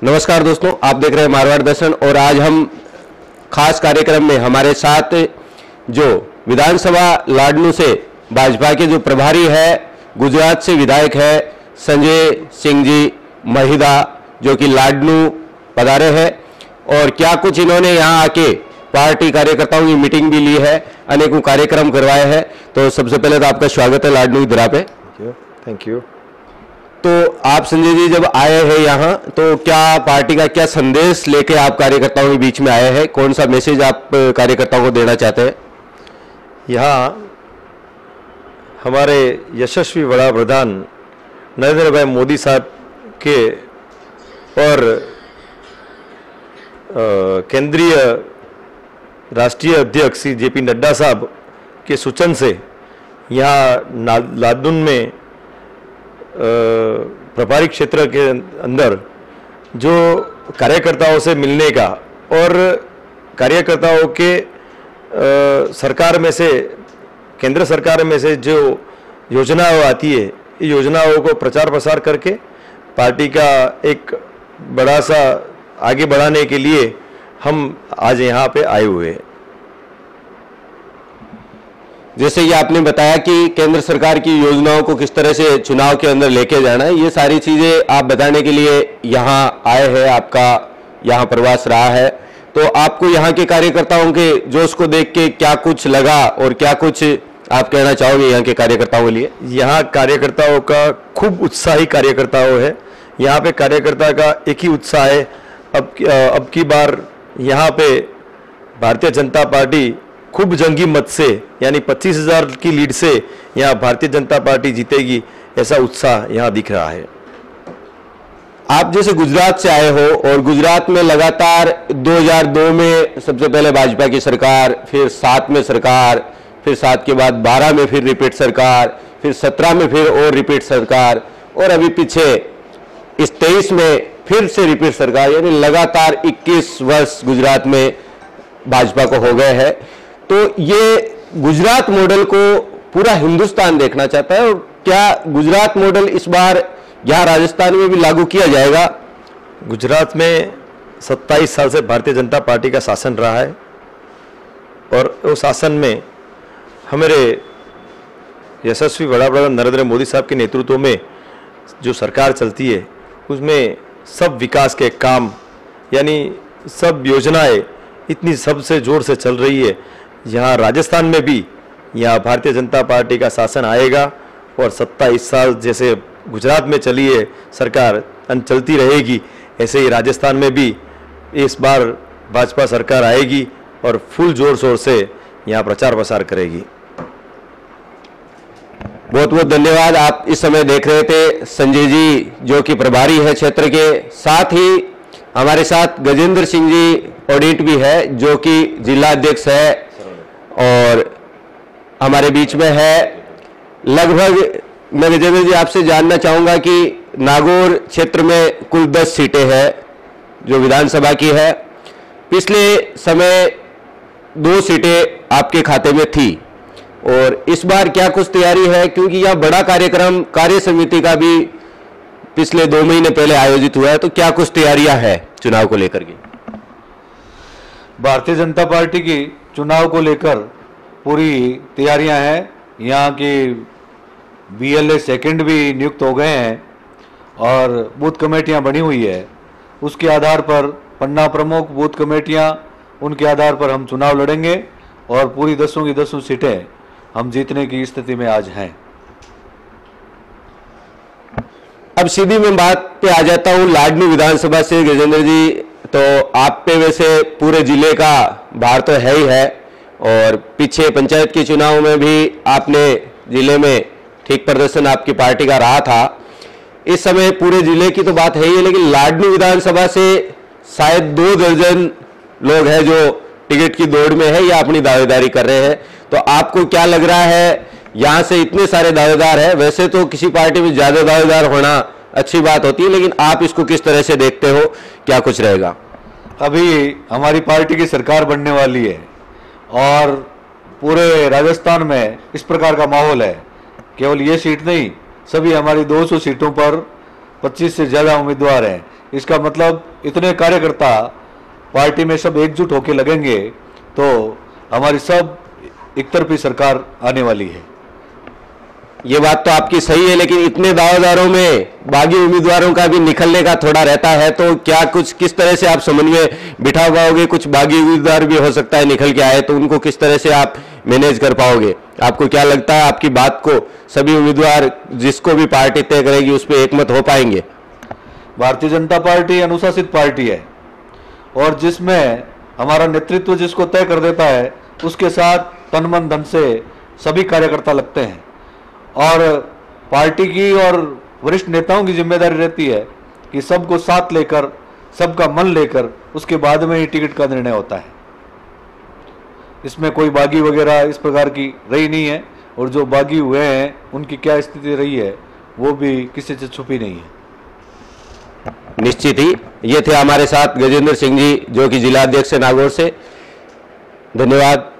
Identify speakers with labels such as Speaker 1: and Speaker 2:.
Speaker 1: नमस्कार दोस्तों, आप देख रहे हैं मारवाड़ दर्शन और आज हम खास कार्यक्रम में हमारे साथ जो विधानसभा लाडनू से भाजपा के जो प्रभारी है, गुजरात से विधायक है संजय सिंह जी महिदा, जो कि लाडनू पधारे हैं और क्या कुछ इन्होंने यहाँ आके पार्टी कार्यकर्ताओं की मीटिंग भी ली है, अनेकों कार्यक्रम करवाए हैं। तो सबसे पहले तो आपका स्वागत है लाडनू दरा पे।
Speaker 2: Thank you.
Speaker 1: तो आप संजय जी जब आए हैं यहाँ, तो क्या पार्टी का क्या संदेश लेके आप कार्यकर्ताओं के बीच में आए हैं, कौन सा मैसेज आप कार्यकर्ताओं को देना चाहते हैं?
Speaker 2: यहाँ हमारे यशस्वी वड़ा प्रधान नरेंद्र भाई मोदी साहब के और केंद्रीय राष्ट्रीय अध्यक्ष श्री जेपी नड्डा साहब के सूचन से यहाँ लाडनू में प्रभारी क्षेत्र के अंदर जो कार्यकर्ताओं से मिलने का और कार्यकर्ताओं के सरकार में से, केंद्र सरकार में से जो योजनाएं आती है, ये योजनाओं को प्रचार प्रसार करके पार्टी का एक बड़ा सा आगे बढ़ाने के लिए हम आज यहाँ पे आए हुए हैं।
Speaker 1: जैसे ये आपने बताया कि केंद्र सरकार की योजनाओं को किस तरह से चुनाव के अंदर लेके जाना है, ये सारी चीजें आप बताने के लिए यहाँ आए हैं, आपका यहाँ प्रवास रहा है। तो आपको यहाँ के कार्यकर्ताओं के जोश को देख के क्या कुछ लगा और क्या कुछ आप कहना चाहोगे यहाँ के कार्यकर्ताओं के लिए?
Speaker 2: यहाँ कार्यकर्ताओं का खूब उत्साही कार्यकर्ताओं है। यहाँ पे कार्यकर्ता का एक ही उत्साह है, अब की बार यहाँ पे भारतीय जनता पार्टी खूब जंगी मत से, यानी 25,000 की लीड से यहाँ भारतीय जनता पार्टी जीतेगी, ऐसा उत्साह यहाँ दिख रहा है।
Speaker 1: आप जैसे गुजरात से आए हो और गुजरात में लगातार 2002 में सबसे पहले भाजपा की सरकार, फिर 7 में सरकार, फिर 7 के बाद 12 में फिर रिपीट सरकार, फिर 17 में फिर और रिपीट सरकार, और अभी पीछे इस 23 में फिर से रिपीट सरकार, यानी लगातार 21 वर्ष गुजरात में भाजपा को हो गए हैं। तो ये गुजरात मॉडल को पूरा हिंदुस्तान देखना चाहता है, और क्या गुजरात मॉडल इस बार यहाँ राजस्थान में भी लागू किया जाएगा?
Speaker 2: गुजरात में 27 साल से भारतीय जनता पार्टी का शासन रहा है और उस शासन में हमारे यशस्वी वड़ा प्रधान नरेंद्र मोदी साहब के नेतृत्व में जो सरकार चलती है, उसमें सब विकास के काम, यानी सब योजनाएं इतनी सबसे जोर से चल रही है। यहाँ राजस्थान में भी यहाँ भारतीय जनता पार्टी का शासन आएगा और 27 साल जैसे गुजरात में चली है सरकार चलती रहेगी, ऐसे ही राजस्थान में भी इस बार भाजपा सरकार आएगी और फुल जोर शोर से यहाँ प्रचार प्रसार करेगी।
Speaker 1: बहुत बहुत धन्यवाद। आप इस समय देख रहे थे संजय जी, जो कि प्रभारी है क्षेत्र के, साथ ही हमारे साथ गजेंद्र सिंह जी ऑडिट भी है, जो कि जिला अध्यक्ष है और हमारे बीच में है। लगभग मैं गजेंद्र जी आपसे जानना चाहूंगा कि नागौर क्षेत्र में कुल 10 सीटें हैं जो विधानसभा की है। पिछले समय 2 सीटें आपके खाते में थी और इस बार क्या कुछ तैयारी है, क्योंकि यह बड़ा कार्यक्रम कार्य समिति का भी पिछले 2 महीने पहले आयोजित हुआ है, तो क्या कुछ तैयारियां हैं चुनाव को लेकर के?
Speaker 3: भारतीय जनता पार्टी की चुनाव को लेकर पूरी तैयारियां हैं। यहाँ की BLA सेकंड भी नियुक्त हो गए हैं और बूथ कमेटियां बनी हुई है। उसके आधार पर पन्ना प्रमुख बूथ कमेटियां, उनके आधार पर हम चुनाव लड़ेंगे और पूरी 10 की 10 सीटें हम जीतने की स्थिति में आज हैं।
Speaker 1: अब सीधी मैं बात पे आ जाता हूँ लाडनू विधानसभा से गजेंद्र जी। तो आप पे वैसे पूरे जिले का भार तो है ही है और पीछे पंचायत के चुनाव में भी आपने जिले में ठीक प्रदर्शन आपकी पार्टी का रहा था। इस समय पूरे जिले की तो बात है ही है, लेकिन लाडनू विधानसभा से शायद 2 दर्जन लोग हैं जो टिकट की दौड़ में है या अपनी दावेदारी कर रहे हैं। तो आपको क्या लग रहा है, यहाँ से इतने सारे दावेदार हैं, वैसे तो किसी पार्टी में ज्यादा दावेदार होना अच्छी बात होती है, लेकिन आप इसको किस तरह से देखते हो, क्या कुछ रहेगा?
Speaker 3: अभी हमारी पार्टी की सरकार बनने वाली है और पूरे राजस्थान में इस प्रकार का माहौल है। केवल ये सीट नहीं, सभी हमारी 200 सीटों पर 25 से ज़्यादा उम्मीदवार हैं। इसका मतलब इतने कार्यकर्ता पार्टी में सब एकजुट होकर लगेंगे तो हमारी सब एकतरफी सरकार आने वाली है।
Speaker 1: ये बात तो आपकी सही है, लेकिन इतने दावेदारों में बागी उम्मीदवारों का भी निकलने का थोड़ा रहता है, तो क्या कुछ किस तरह से आप समन्वय बिठा पाओगे? कुछ बागी उम्मीदवार भी हो सकता है निकल के आए, तो उनको किस तरह से आप मैनेज कर पाओगे? आपको क्या लगता है, आपकी बात को सभी उम्मीदवार जिसको भी पार्टी तय करेगी उस पर एकमत हो पाएंगे?
Speaker 3: भारतीय जनता पार्टी अनुशासित पार्टी है और जिसमें हमारा नेतृत्व जिसको तय कर देता है उसके साथ तन मन धन से सभी कार्यकर्ता लगते हैं और पार्टी की और वरिष्ठ नेताओं की जिम्मेदारी रहती है कि सबको साथ लेकर, सबका मन लेकर उसके बाद में ही टिकट का निर्णय होता है। इसमें कोई बागी वगैरह इस प्रकार की रही नहीं है और जो बागी हुए हैं उनकी क्या स्थिति रही है वो भी किसी से छुपी नहीं है।
Speaker 1: निश्चित ही ये थे हमारे साथ गजेंद्र सिंह जी, जो कि जिला अध्यक्ष नागौर से। धन्यवाद।